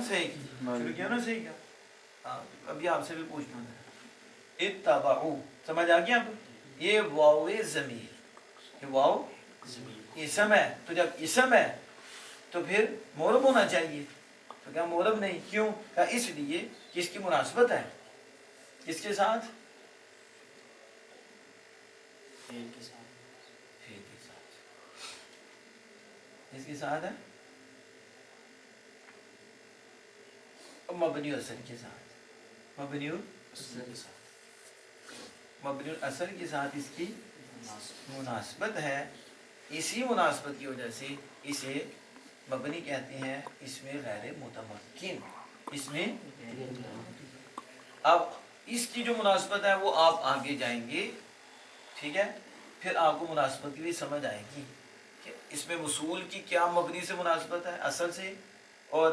सही शुरू किया ना, सही किया। हाँ अभी आपसे भी पूछना है। इत्तबाउ समझ आ गया? ये वाव ज़मीर, ये वाव इसम है, तो जब इसम है तो फिर मोरब होना चाहिए, तो क्या मोरब नहीं, क्यों? क्या इसलिए कि इसकी मुनासबत है किसके साथ? फेल के साथ, फेल के साथ, इसके साथ है और मबनी असर के साथ, मबनी असल के साथ, मबनी असर के साथ इसकी मुनासबत है। इसी मुनासबत की वजह से इसे मबनी कहते हैं, इसमें गैर मुतमक्किन, इसमें। अब इसकी जो मुनासबत है वो आप आगे जाएंगे, ठीक है, फिर आपको मुनासबत की भी समझ आएगी कि इसमें वसूल की क्या मबनी से मुनासबत है, असल से, और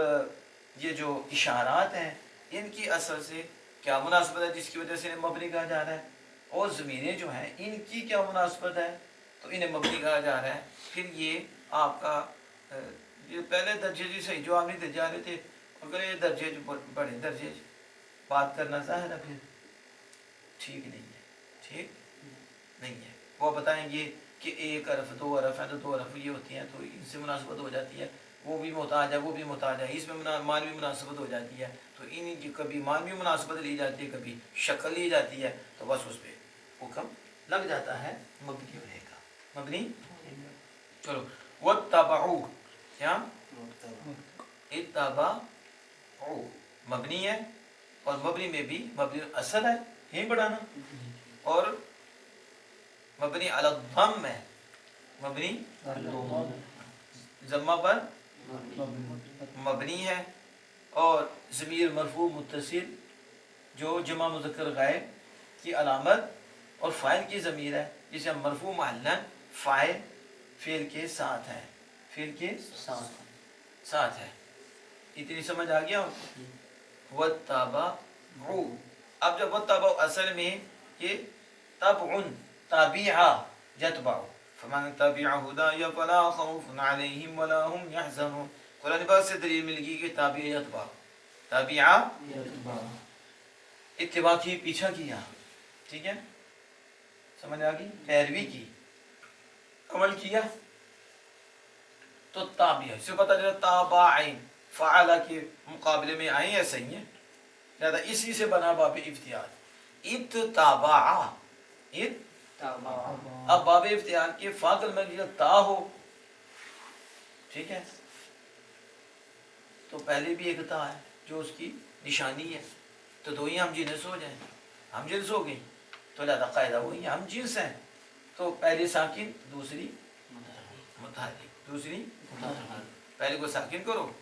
ये जो इशारात हैं इनकी असल से क्या मुनासबत है जिसकी वजह से इन्हें मबनी कहा जा रहा है, और ज़मीरें जो हैं इनकी क्या मुनासबत है तो इन्हें मबनी कहा जा रहा है। फिर ये आपका ये पहले दर्जे जी सही जो आप नहीं दे जा रहे थे, अगर ये दर्जे जो बड़े दर्जे बात करना ज़ाहिर है फिर ठीक नहीं है, ठीक नहीं है। वो बताएंगे कि एक अरफ दो अरफ है तो दो अरफ ये होती हैं तो इनसे मुनासबत हो जाती है, वो भी मोहताज है वो भी मोहताज है, इसमें मानवी मुनासबत हो जाती है, तो इनकी कभी मानवी मुनासबत ली जाती है कभी शक्ल ली जाती है, तो बस उस पर हुक्म लग जाता है मबनी होने का। मबनी चलो वत्तबऊ क्या इत्तबऊ मबनी है, और मबनी में भी मबनी असल है यही बढ़ाना, और मबनी अला दम है, मबनी जम्मा पर मबनी है, और ज़मीर मरफू मुत्तसिल जो जमा मुज़क्कर गायब की अलामत और फ़ाइल की ज़मीर है, जिसे मरफू महल्लन फ़ाइल फ़ेल के साथ है, फ़ेल के साथ है। इतनी समझ आ गया? वत्तबऊ, अब जब वत्तबऊ असल में ये तबउन ताबिआ यतबउ फमन तबिअ हुदाय फला खौफुन अलैहिम वला हुम यहज़नून। कुरान पाक से दलील मिल गई कि ताबिआ यतबउ, ताबिआ इत्तिबा की, पीछा किया, ठीक है, समझ आ गई, पैरवी की, अमल किया, तो ताबिया इससे पता चला ताबाइन फ़अला के मुकाबले में आए ऐसा ही है, ज़्यादा इसी से बना बाब इफ्तियार इत्तबा, अब बाब इफ्तियार के फाकल में जो ता हो, ठीक है, तो पहले भी एक ता है जो उसकी निशानी है, तो दो ही हम जिन्स हो जाए, हम जिन्स हो गई तो ज़्यादा कायदा वही हम जिन्स हैं, तो पहले साकिन दूसरी मुतहर्रिक, दूसरी पहले को साकिन करो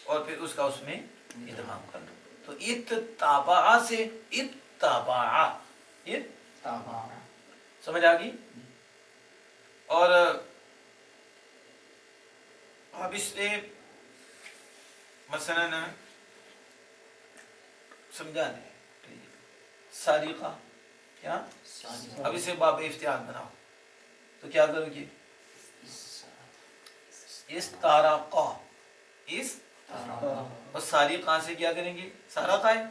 और फिर उसका उसमें इत्माम कर लो, तो इत्तबा से इत्तबा, समझ आ गई? और अब इससे मसलन समझा दें सारिका क्या, अब इसे बाब इफ्तियार बनाओ तो क्या करोगे? इस ताराका, इस और सारिका से क्या करेंगे? साराका है,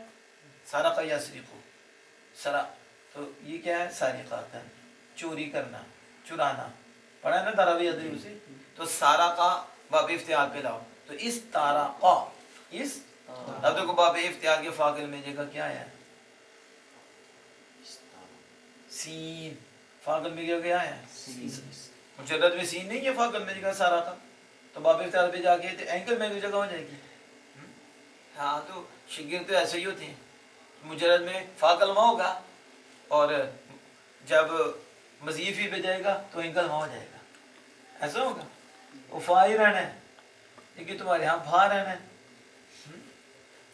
साराका या सरीको सरा, तो ये क्या है? सारिका का चोरी करना, चुराना, पढ़ा है ना तारावी अदरी उसे, तो सारा का बाब इफ्तियार पे लाओ, तो इस तारा का, इस अब देखो बाब इफ्तियार के फाकिल में जगह क्या है? सीन, फाकिल में क्या है? मुजर्रद में सीन नहीं है, फाकिल में जगह सारा का, तो बाब इफ्तियार पे जाके तो एंकल में भी जगह हो जाएगी। हाँ तो शिगिर तो ऐसे ही होते हैं, मुजर्रद में फाकिल में होगा और जब मजीफी पे जाएगा तो एंकल में हो जाएगा, ऐसा होगा। वो फा ही रहना है, लेकिन तुम्हारे यहाँ भा रहना है,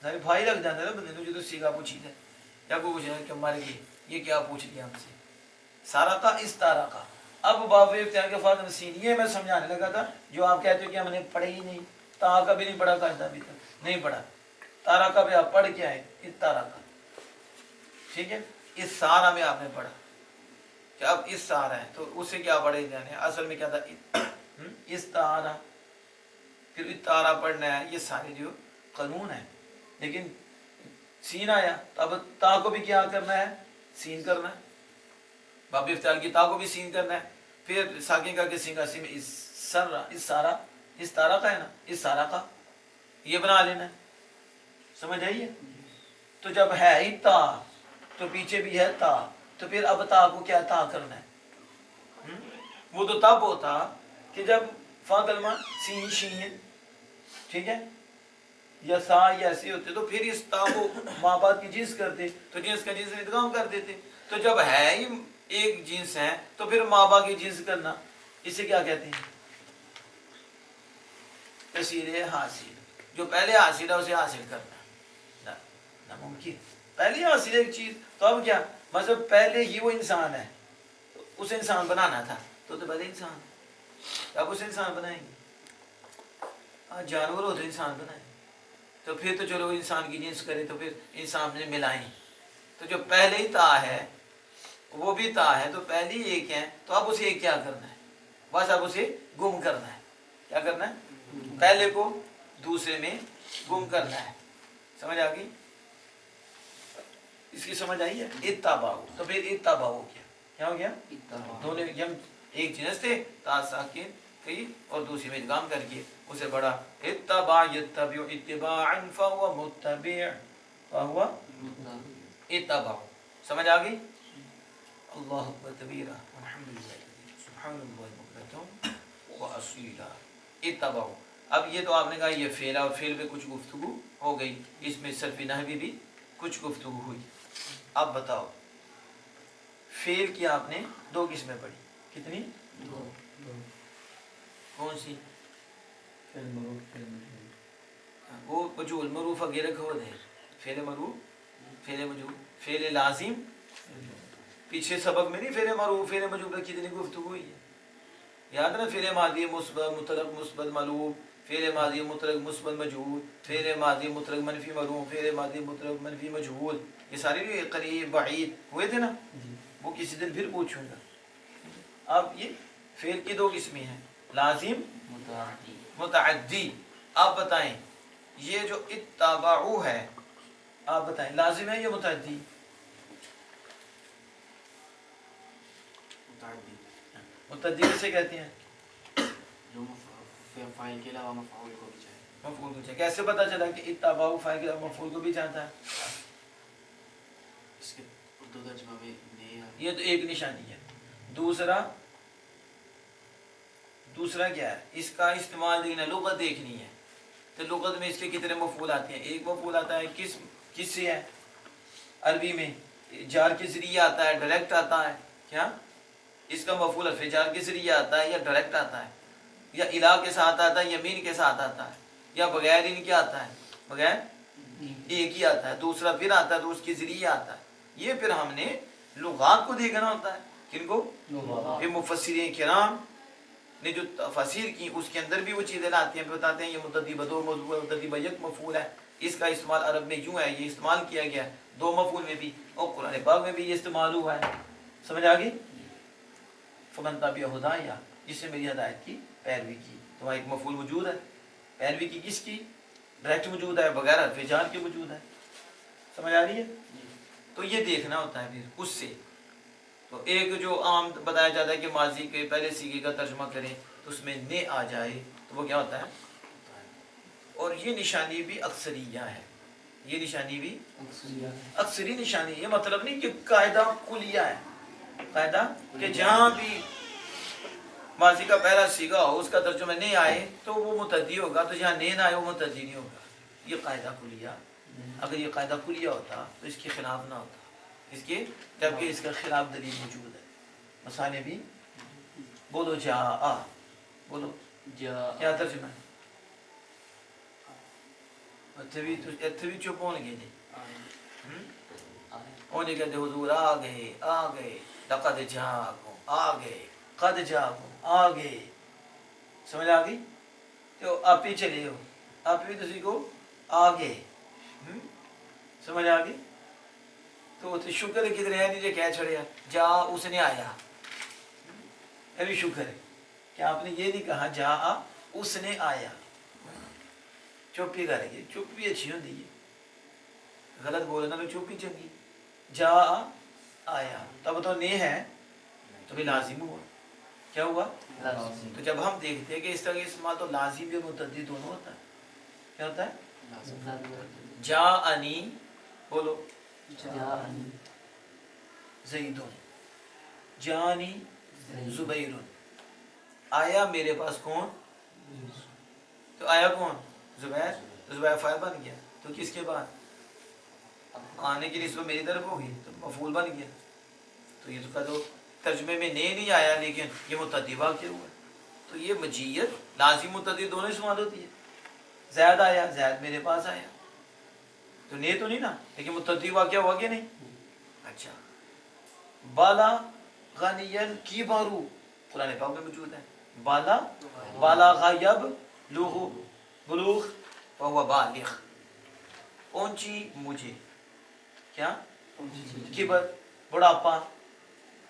सारे भाई लग जाते हैं बंदे तुझे तो सीखा पूछी है या को पूछा कि हमारे ये क्या पूछ लिया हमसे, सारा का इस तारा का। अब बाब इफ्तियार के फाद नसीन ये मैं समझाने लगा था जो आप कहते हो कि हमने पढ़े ही नहीं, ता का भी नहीं पढ़ा करता, अभी तक नहीं पढ़ा, तारा का भी आप पढ़ के आए, इस तारा का, ठीक है, इस सारा में आपने पढ़ा कि अब इस सारा है तो उससे क्या पढ़े जाने, असल में क्या था इस तारा, फिर इस तारा पढ़ना है, ये सारे जो कानून है, लेकिन सीन आया तो अब ता को भी क्या करना है, सीन करना है, बाब इफ्ताल की ता को भी सीन करना है, फिर साकिन का किसी का सीन इस सर्रा, इस सारा, इस तारा का है ना, इस सारा का ये बना लेना है, समझ आइए। तो जब है ही ता तो पीछे भी है ता, तो फिर अब ता को क्या ता करना है? वो तो तब होता कि जब फा कलमा सीन शीन, ठीक है, या सा या ऐसे होते, तो फिर इस ता को माँ बाप की जिन्स करते, तो जिन्स का जिन्स इदगाम कर देते। तो जब है ही एक जिन्स है तो फिर माँ बाप की जिन्स करना, इसे क्या कहते हैं? तस्वीर हासिल। जो पहले हासिल है उसे हासिल करना नामुमकिन। पहले हासिल एक चीज, तो अब क्या मतलब पहले ही वो इंसान है, तो उसे इंसान बनाना था, तो पहले इंसान, अब उसे इंसान बनाएंगे। आज जानवर हो तो इंसान बनाए, तो फिर तो चलो इंसान की जिन्स करे तो फिर इंसान में मिलाएं। तो जो पहले ही ता है वो भी ता है, तो पहले ही एक है, तो अब उसे क्या करना है? बस अब उसे गुम करना है। क्या करना है? पहले को दूसरे में गुम करना है। समझ आ गई? इसकी समझ आई है? इत्ताबाउ, तो फिर इत्ताबाउ हो गया, क्या हो गया? दोनों हम एक जिनस थे, ता साकिन कई और दूसरी में इदगाम करके उसे बड़ा इत्तबा यत्तबिउ इत्तिबाअन फहुवा मुत्तबि' फहुवा इत्तबा। समझ आ गई? अल्लाहु अकबर कबीरा वल्हम्दुलिल्लाह सुब्हानल्लाहि बुक्रतुम व असीला। इत्तबा। अब ये तो आपने कहा ये फेल, और फेल पे कुछ गुफ्तगू हो गई, इसमें सर्फ़ नहवी भी कुछ गुफ्तगू हुई। अब बताओ फेल की आपने दो किस्में पढ़ी, कितनी? दो। कौन सी? Fail मरूफ, fail मजहूल। वो मजहूल मरूफ वगैरह खो दे, फेल मरूफ, फेल मजहूल, फेल लाजिम। पीछे सबक में नहीं फेल मरूफ फेल मजहूल कितनी गुफ्तगू हुई है, याद ना? फेल मादी मुस्बत मुतलक मुस्बत मलूफ, फेल मादी मुतलक मुस्बत मजहूल, फेल मादी मुतलक मनफी मरूफ, फेल मादी मुतलक मनफी मजहूल, ये सारे भी करीब बाईद हुए थे ना, वो किसी दिन फिर पूछूंगा। अब ये फेल की दो किस्में हैं, लाजिम मुतअद्दी। आप बताएं ये जो इत्तबाउ है, आप बताएं लाजिम है या मुतअद्दी? मुतअद्दी किसे कहते हैं? जो फाइल के अलावा मफऊल को भी चाहे। मफऊल को चाहे। कैसे पता चला कि इत्तबाउ फाइल के अलावा मफऊल को भी चाहता है? इसके उर्दू तर्जुमा में नहीं है। ये तो एक निशानी है। दूसरा क्या है? इसका इस्तेमाल देखना, लुगत देखनी है। तो लुगत में इसके कितने मफऊल आते हैं? एक मफऊल आता है किस से है? अरबी में जार के जरिए आता है, डायरेक्ट आता है। क्या इसका मफऊल हर्फ जार के जरिए आता है, या डायरेक्ट आता है, या इला के साथ आता है, यमीन के साथ आता है, या बगैर इनके आता है? बगैर एक ही आता है, दूसरा फिर आता है तो उसके जरिए आता है। ये फिर हमने लुगात को देखना होता है। किनको? फिर मुफस्सिरीन किराम ने जो तफसीर की उसके अंदर भी वो चीज़ें लाते हैं, बताते हैं ये मुतअद्दी बदो मुतअद्दी बयक मफूल है, इसका इस्तेमाल अरब में यूँ है, ये इस्तेमाल किया गया है दो मफूल में भी, और कुरान पाक में भी ये इस्तेमाल हुआ है। समझ आ गई? फमन तबिअ हुदाया, जिससे मेरी हदायत की पैरवी की। तो वहाँ एक मफूल मौजूद है, पैरवी की किसकी? डायरेक्ट मौजूद है, बगैर हर्फ जार के मौजूद है। समझ आ रही है? तो ये देखना होता है फिर उससे। तो एक जो आम बताया जाता है कि माजी के पहले सीगे का तर्जुमा करें तो उसमें ने आ जाए, तो वो क्या होता है? और ये निशानी भी अक्सरिया है, ये निशानी भी अक्सरी निशानी। ये मतलब नहीं कि कायदा कुलिया है, कायदा कि जहाँ भी माजी का पहला सीगा हो उसका तर्जुमा ने आए तो वो मुतद्दी होगा, तो जहाँ ने ना आए वो मुतद्दी नहीं होगा। ये कायदा कुलिया, अगर ये कायदा कुलिया होता तो इसके खिलाफ ना होता, इसके, जबकि इसका खिलाफ दलील मौजूद है। मसाले भी बोलो जा आ, बोलो क्या तर्जुमा है? इत्थे भी चुप होने के होने कहते हुजूर आ गए लक़द जाकुम, आ गए कद जाकुम, आ गए। समझ आ गई? तो आप ही चले हो, आप भी किसी को आ गए। समझ आ गई? तो शुक्र है कितने हैं नीचे कह छड़े जा उसने आया, ये भी शुक्र है कि आपने ये नहीं कहा जा उसने आया। चुप ही करेंगे, चुप भी अच्छी होती है, गलत बोलना तो चुप ही चंगी। जा आया, तब तो ने है तो भी लाजिम हुआ, क्या हुआ? लाजिम। तो जब हम देखते हैं कि इस तरह के इस्तेमाल तो लाजिम भी मुतद्दी दोनों होता है, क्या होता है? लाजिम। जा अनी, बोलो जाअनी ज़ैदुन, जानी ज़ुबैरुन, आया मेरे पास कौन? तो आया कौन? ज़ुबैर, तो ज़ुबैर फाइल बन गया, तो किसके बाद आने की निस्बत मेरी तरफ होगी तो मफूल बन गया। तो ये तो कह दो तर्जमे में ने नहीं आया लेकिन ये मुतद्दी वाक़या हुआ। तो ये मजीयत लाजिम मुतद्दी दोनों इस्तेमाल होती है। ज़ैद आया, ज़ैद मेरे पास आया, तो ने तो नहीं ना, लेकिन मुतद्दी वाक़या हुआ कि नहीं? अच्छा, बाला गनियन की बारू कुरान पाक में मौजूद है, बाला बाला गायब लूहु बुलूग वहुवा बालिग, पहुंची मुझे, क्या? किबर, बुढ़ापा।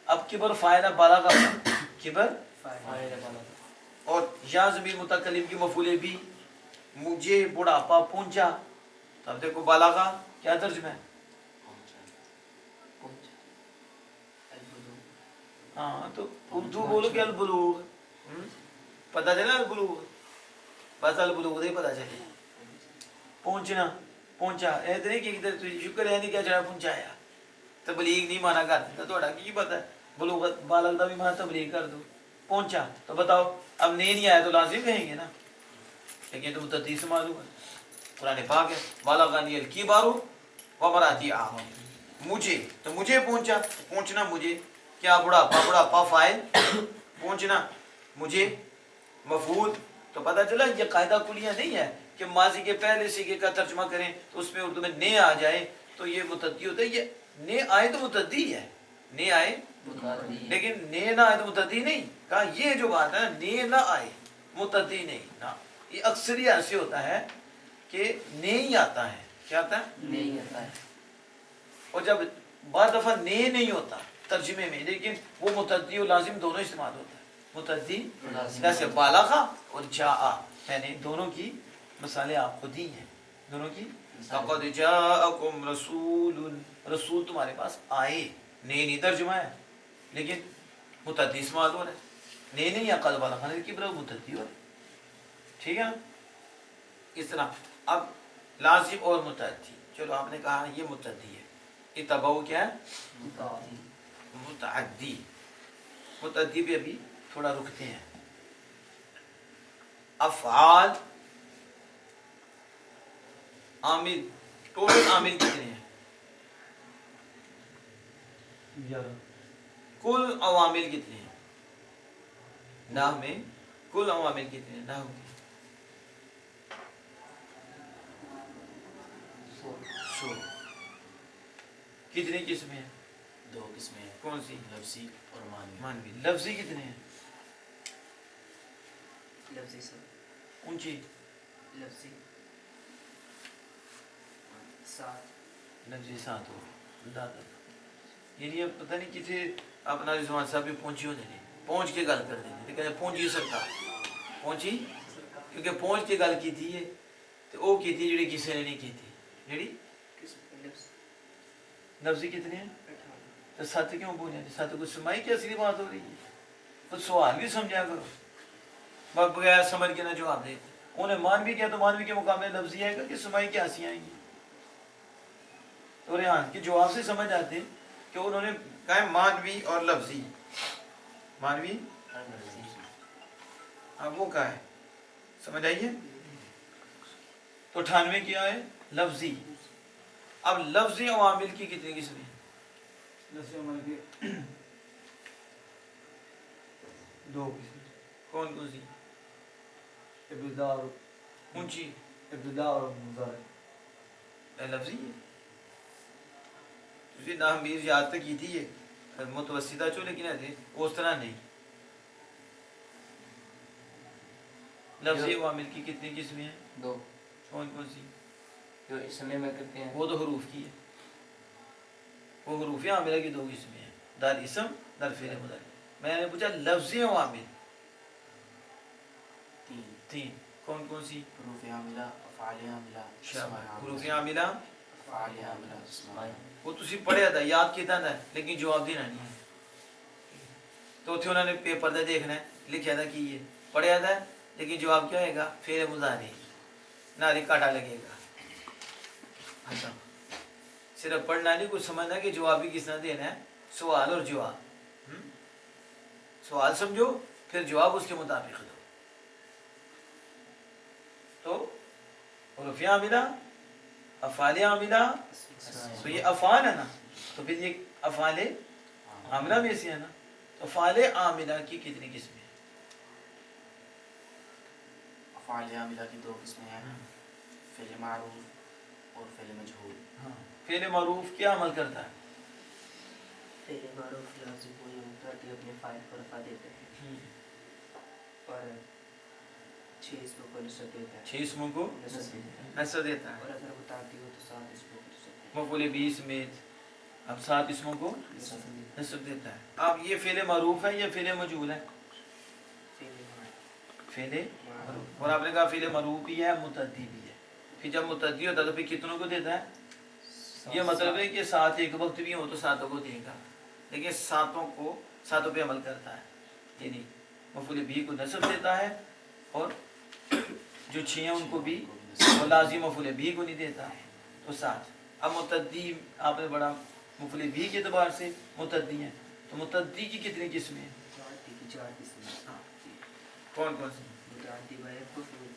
अब किबर फायदा बाला का किबर, और या ज़मीर मुतकल्लिम की मफूले भी, मुझे बुढ़ापा पहुंचा। तब देखो बाला का क्या तर्जुमा है? हाँ, तो उर्दू बोलो क्या अल-बुलूग, पता चला अल-बुलूग, बस अल-बुलूग नहीं पता चले, पहुंचना, पहुंचा ऐसे नहीं कि इधर शुक्र है नहीं क्या चढ़ा पहुंचाया, तबलीग नहीं माना करते तो थोड़ा की पता है, बुलूगत बालग का भी माना तबलीग कर दो, पहुंचा तो बताओ अब नहीं आया तो लाजिम कहेंगे ना, लेकिन तो मुतद्दी से मालूम है, कुरान पाक है, बालगानी अल की बारू व मराती आम, मुझे तो मुझे पहुंचा, पहुंचना मुझे, क्या बुढ़ापा, बुढ़ापा फाइल, पहुंचना मुझे मफूल। तो पता चला ये कायदा कुलिया नहीं है कि माजी के पहले सिगे का तर्जमा करें तो उसमें उर्दू में ने आ जाए तो ये मुतद्दी होता है, ये ने आए तो मुतद्दी है, ने आए लेकिन ने ना आए तो मुतद्दी नहीं, कहा ये जो बात है ने ना आए मुतद्दी नहीं ना, ये अक्सर ही ऐसे होता है कि ने ही आता है, क्या आता है? नहीं आता है, और जब बाद दफा ने नहीं होता तर्जुमे में, लेकिन वो मुतद्दी और लाजिम दोनों इस्तेमाल होता है, मुतद्दी जैसे बालागा और जाआ, मैंने दोनों की मिसालें आपको दी हैं, दोनों की। लक़द जाअकुम रसूलुन, रसूल तुम्हारे पास आए, ने नहीं तर्जुमा है लेकिन मुतद्दी इस्तेमाल हो रहा है, ने नहीं या कद बालग़ की बराबर मुतद्दी हो रहा है, ठीक है। इस तरह अब लाजिम और मुतद्दी, चलो आपने कहा ये मुतद्दी है, इतबाउ क्या है? मुतअद्दी, मुतअद्दी भी अभी थोड़ा रुकते हैं। अफ़आल आमिल, टोटल आमिल कितने हैं? 11। कुल अवामिल कितने हैं नाह में? कुल अवामिल कितने हैं नाह के? 100। कितनी किस्में हैं? 2 किस्में हैं, कौन सी? लफ्ज़ी और मानवी। मानवी। लफ्ज़ी कितने हैं? लफ्ज़ी सब ऊंची लफ्ज़ी 7, लफ्ज़ी 7 हो दादा, यानी अब पता नहीं किसी अपना रिजवान साहब भी पहुंची हो जाए, पहुंच के गल कर देंगे तो कहते पहुंची सरकार, पहुंची क्योंकि पहुंच के गल की थी है तो वो की थी जी किसी ने नहीं की थी, जी लफ्ज़ी कितने हैं? तो 7 क्यों बोले? 7 कुछ समाई की असली बात हो रही है, कुछ सवाल भी समझा करो, बगैर समझ के ना जवाब दे, उन्हें मानवी किया तो मानवी के मुकाबले लफ्ज़ी आएगा कि समाई की हंसी आएंगी, तो रेहान के जवाब से समझ आते हैं कि उन्होंने कहा मानवी और लफ्ज़ी, मानवी अब वो कहा है, समझ आइए। तो 98 क्या है? लफ्ज़ी। अब लफ्ज़ी अवामिल की कितनी किस्में? लफ्ज़ी अवामिल की 2 किस्में, कौन कौन सी? इब्तिदा और ऊंची, इब्तिदा और मुज़ारे, लफ्ज़ी है तुझे ना मीर याद तक की थी ये मुतवस्सिता चो, लेकिन है उस तरह नहीं। लफ्ज़ी अवामिल की कितनी किस्में हैं? 2। कौन कौन सी? जो इसमें में करते हैं वो तो हरूफ की है, वो हरूफ आमिला की 2 किस्में हैं, दर इसम दर फ़िल मुज़ारी। मैंने पूछा लफ्ज़ी अवामिल 3, कौन कौन सी? हरूफ आमिला, افعال عاملہ اسم حروف عاملہ عاملہ افعال عاملہ اسم عاملہ وہ تسی پڑھیا تھا یاد کیتا تھا لیکن جواب دینا نہیں ہے تو اتنے انہوں نے پیپر دے دیکھنا ہے لکھیا تھا کہ یہ پڑھیا تھا لیکن جواب کیا ہوئے گا فعل مضارع ناری کاٹا لگے گا اچھا صرف پڑھنا نہیں کچھ سمجھنا کہ جواب بھی کس طرح دینا ہے سوال اور جواب سوال سمجھو پھر جواب اس کے مطابق دو تو حروف عاملہ افعال عاملہ تو یہ افعال ہے نا تو پھر یہ افعال عاملہ میں سے ہے نا تو افعال عاملہ کی کتنی قسمیں ہیں افعال عاملہ کی دو قسمیں ہیں فعل معروف اور فعل مجہول فعل معروف کیا عمل کرتا ہے فعل معروف لازم و یا متعدی اپنے فاعل کو رفع دیتے ہیں اور 6 اسموں کو نصب دیتا ہے 6 اسموں کو نصب دیتا ہے نصب دیتا ہے اور اگر متعدی ہو تو 7 اسموں کو نصب دیتا مفعول بھی سمیت اب 7 اسموں کو ہے نصب دیتا ہے نصب دیتا ہے اب یہ فعل معروف ہے یا فعل مجہول ہے فعل معروف فعل معروف اور آپ نے کہا فعل معروف بھی ہے متعدی بھی ہے پھر جب متعدی ہوتا ہے تو پھر کتنوں کو دیتا ہے یہ مطلب ہے کہ 7 ایک وقت بھی ہو تو 7 کو دے گا لیکن 7 پہ عمل کرتا ہے یعنی مفعول بھی کو نصب دیتا ہے اور جو 6 ہیں ان کو بھی وہ لازم مفعول بھی کو نہیں دیتا تو 7 اب متعدی آپ نے بڑا مفعول بھی کے اعتبار سے متعدی ہیں تو متعدی کی کتنی قسمیں ہیں متعدی کی 4 قسمیں ہیں کون کون سی متعدی با ایک مفعول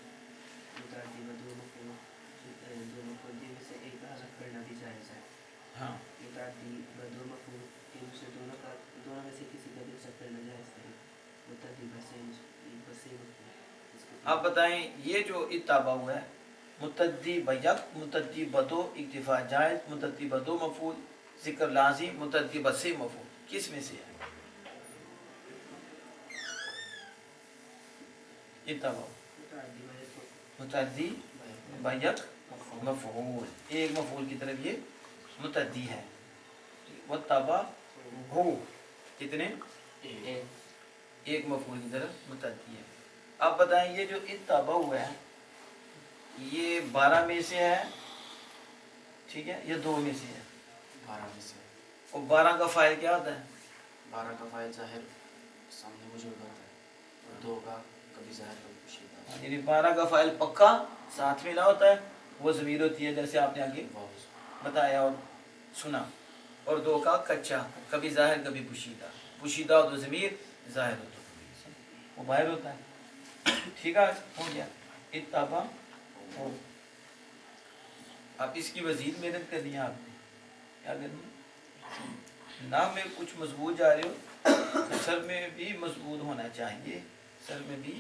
متعدی با 2 مفعول 2 مفعول جن میں سے ایک کا حذف کرنا بھی جائز ہے ہاں متعدی با 2 مفعول ان سے دونوں میں سے کسی کا بھی حذف کرنا جائز نہیں متعدی با سے مفعول آپ بتائیں یہ جو اتبا ہوا ہے متعدی بیک متعدی بدو اکتفا جائز متعدی بدو مفعول ذکر لازم متعدی بس مفعول کس میں سے ہے اتبا متعدی با ایک مفعول متعدی بیک مفعول ایک مفعول کی طرف یہ متعدی ہے وتبا ہو کتنے ایک مفعول کی طرف متعدی ہے اب بتائیں یہ جو اتبا ہوا ہے یہ 12 میں سے ہے ٹھیک ہے یہ 2 میں سے ہے 12 میں سے اور 12 کا فاعل کیا ہوتا ہے 12 کا فاعل ظاہر سامنے موجود ہوتا ہے اور 2 کا کبھی ظاہر کبھی پوشیدہ یعنی 12 کا فاعل پکا ساتھ میں نہ ہوتا ہے وہ ضمیر ہوتی ہے جیسے آپ نے آگے بتایا اور سنا اور 2 کا کچا کبھی ظاہر کبھی پوشیدہ پوشیدہ ہو تو ضمیر ظاہر ہو تو وہ باہر ہوتا ہے ٹھیک ہے ہو گیا اتبا ہو اب اس کی مزید محنت کرنی ہے آپ نے کیا کرنی ہے نام میں کچھ مضبوط جا رہے ہو سر میں بھی مضبوط ہونا چاہیے سر میں بھی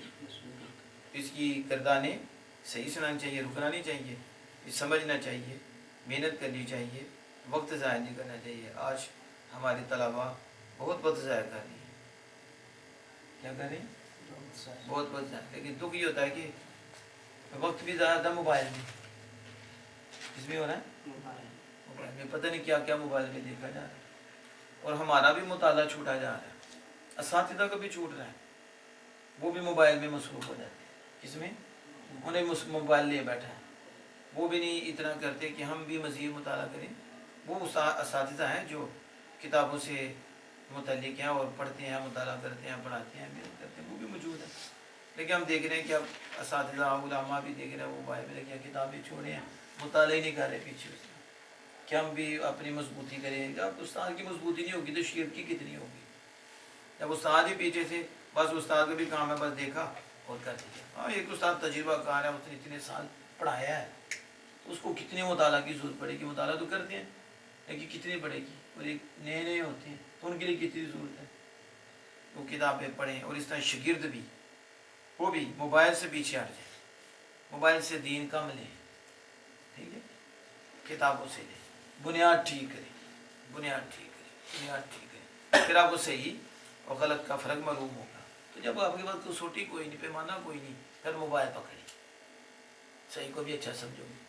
اس کی گردانیں صحیح سنانی چاہیے رکنا نہیں چاہیے سمجھنا چاہیے محنت کرنی چاہیے وقت ضائع نہیں کرنا چاہیے آج ہمارے طلباء بہت وقت ضائع کر رہی ہیں کیا کر رہے ہیں بہت ضائع لیکن دکھ یہ ہوتا ہے کہ وقت بھی زیادہ موبائل میں اس میں ہو رہا ہے موبائل میں پتہ نہیں کیا کیا موبائل میں دیکھا جا رہا ہے اور ہمارا بھی مطالعہ چھوٹا جا رہا ہے اساتذہ کا بھی چھوٹ رہا ہے وہ بھی موبائل میں مصروف ہو جاتے ہیں کس میں انہیں موبائل لے بیٹھا ہے وہ بھی نہیں اتنا کرتے کہ ہم بھی مزید مطالعہ کریں وہ اساتذہ ہیں جو کتابوں سے متعلق ہیں اور پڑھتے ہیں مطالعہ کرتے ہیں پڑھاتے ہیں محنت کرتے ہیں وہ بھی موجود ہیں لیکن ہم دیکھ رہے ہیں کہ اب اساتذہ علماء بھی دیکھ رہے ہیں وہ موبائل میں لگے کتابیں چھوڑے ہیں مطالعہ ہی نہیں کر رہے پیچھے اس کہ ہم بھی اپنی مضبوطی کریں اب استاد کی مضبوطی نہیں ہوگی تو شیر کی کتنی ہوگی جب استاد ہی پیچھے سے بس استاد کا بھی کام ہے بس دیکھا اور کر دیا ہاں ایک استاد تجربہ کار ہے اس نے اتنے سال پڑھایا ہے تو اس کو کتنے مطالعہ کی ضرورت پڑے گی مطالعہ تو کرتے ہیں لیکن کتنی پڑے گی اور ایک نئے ہوتے ہیں تو ان کے لیے کتنی ضرورت ہے وہ کتابیں پڑھیں اور اس طرح شاگرد بھی وہ بھی موبائل سے پیچھے ہٹ جائیں موبائل سے دین کم لیں ٹھیک ہے کتابوں سے لیں بنیاد ٹھیک کریں بنیاد ٹھیک کریں پھر آپ کو صحیح اور غلط کا فرق معلوم ہوگا تو جب آپ کے پاس کسوٹی کوئی نہیں پیمانہ کوئی نہیں پھر موبائل پکڑیں صحیح کو بھی اچھا سمجھو گے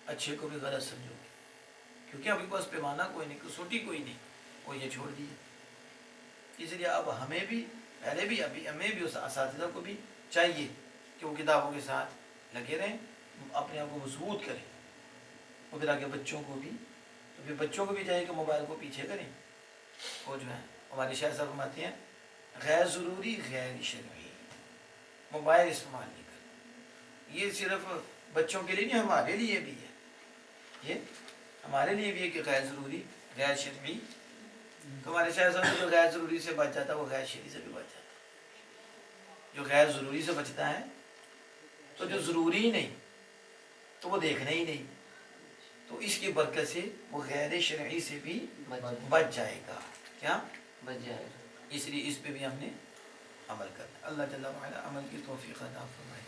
اچھے کو بھی غلط سمجھو گے کیونکہ آپ کے پاس پیمانہ کوئی نہیں کسوٹی کوئی نہیں وہ یہ چھوڑ دیجیے اس لیے اب ہمیں بھی پہلے بھی ابھی ہمیں بھی اس اساتذہ کو بھی چاہیے کہ وہ کتابوں کے ساتھ لگے رہیں اپنے آپ کو مضبوط کریں، اور پھر آگے بچوں کو بھی، تو پھر بچوں کو بھی چاہیے کہ موبائل کو پیچھے کریں، وہ جو ہے ہمارے شاہ صاحب فرماتے ہیں غیر ضروری غیر شرعی موبائل استعمال نہیں کریں. یہ صرف بچوں کے لیے نہیں، ہمارے لیے بھی ہے، یہ ہمارے لیے بھی ہے کہ غیر ضروری غیر شرعی. تو ہمارے شاہ صاحب جو غیر ضروری سے بچ جاتا ہے وہ غیر شرعی سے بھی بچ جاتا ہے. جو غیر ضروری سے بچتا ہے تو جو ضروری ہی نہیں تو وہ دیکھنا ہی نہیں، تو اس کی برکت سے وہ غیر شرعی سے بھی بچ جائے گا. کیا بچ جائے گا. اس لیے اس پہ بھی ہم نے عمل کرنا ہے. اللہ جل وعلا عمل کی توفیق عطا فرمائے.